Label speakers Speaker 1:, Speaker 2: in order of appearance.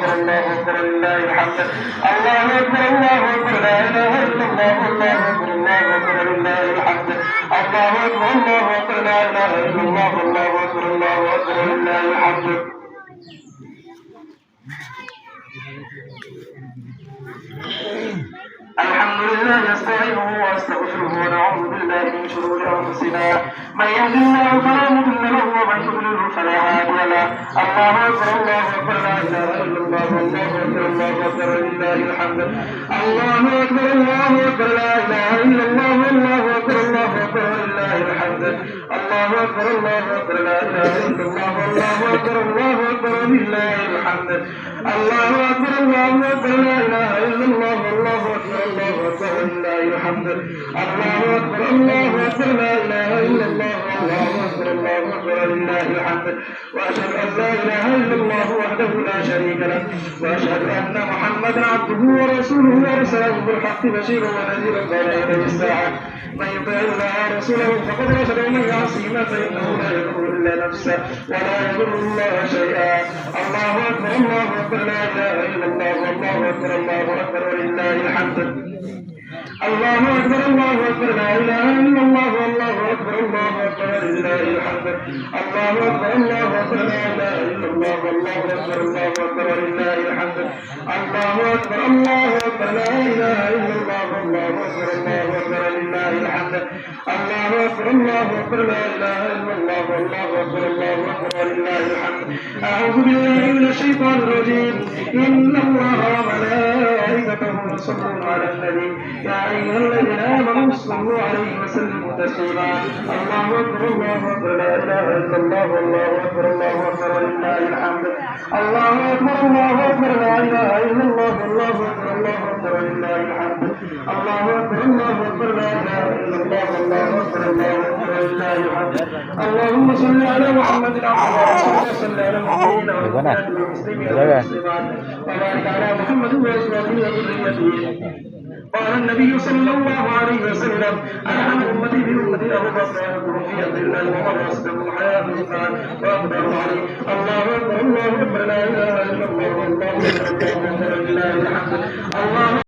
Speaker 1: أكبر الله أكبر لله الحمد الله أكبر الله أكبر لا إله إلا الله الله أكبر الله أكبر لله الحمد الله أكبر الله أكبر لا إله إلا الله الله أكبر لله الحمد. الحمد لله نستعينه واستغفره ونعوذ بالله من شرور انفسنا من يهد الله فلا مضل له ومن يضلل فلا هادي له الله اكبر الله اكبر لا اله الا الله والله اكبر الله اكبر لله الحمد الله اكبر الله اكبر لا اله الا الله والله اكبر الله اكبر لله الحمد الله اكبر الله اكبر لا اله الا الله والله اكبر الله اكبر لله الحمد الله اكبر الله اكبر لا اله الا الله والله اكبر الله اكبر لله الحمد الله اكبر الله اكبر لا اله الا الله الله اكبر الله اكبر لله الحمد واشهد ان لا اله الا الله وحده لا شريك له واشهد ان محمدا عبده ورسوله ارسله بالحق بشيرا ونذيرا بين يدي الساعه من يطع الله ورسوله فقد رشد ومن يعصيهما فانه لا يضر الا نفسه ولا يضر الله شيئا الله اكبر الله اكبر لا اله الا الله والله اكبر الله اكبر ولله الحمد الله أكبر الله أكبر لا إله إلا الله والله أكبر الله أكبر لله الحمد الله أكبر الله أكبر لا إله إلا الله والله أكبر الله أكبر لله الحمد الله أكبر الله أكبر لا إله إلا الله والله أكبر الله أكبر لله الحمد الله أكبر الله أكبر لا إله إلا الله والله أكبر الله أكبر لله الحمد أعوذ بالله من الشيطان الرجيم إن الله وملائكته يصلون على النبي يا أيها الذين آمنوا صلوا عليه وسلموا تسليما الله أكبر الله أكبر لا إله إلا الله والله أكبر الله أكبر لله الحمد الله أكبر الله أكبر لا إله إلا الله والله أكبر الله أكبر لله الحمد الله أكبر الله أكبر لا إله إلا الله والله أكبر الله أكبر لله الحمد اللهم صل على محمد وعلى صل على محمد وعلى المسلمين والمسلمات وبارك على محمد وأزواجه وذريته قال النبي صلى الله عليه وسلم أنا أمتي بأمتي أبو بكر يقول في يد الله ومن يصدق الحياة الإنسان وأقدر عليه الله أكبر الله أكبر لا إله إلا الله والله أكبر الله أكبر لله الحمد الله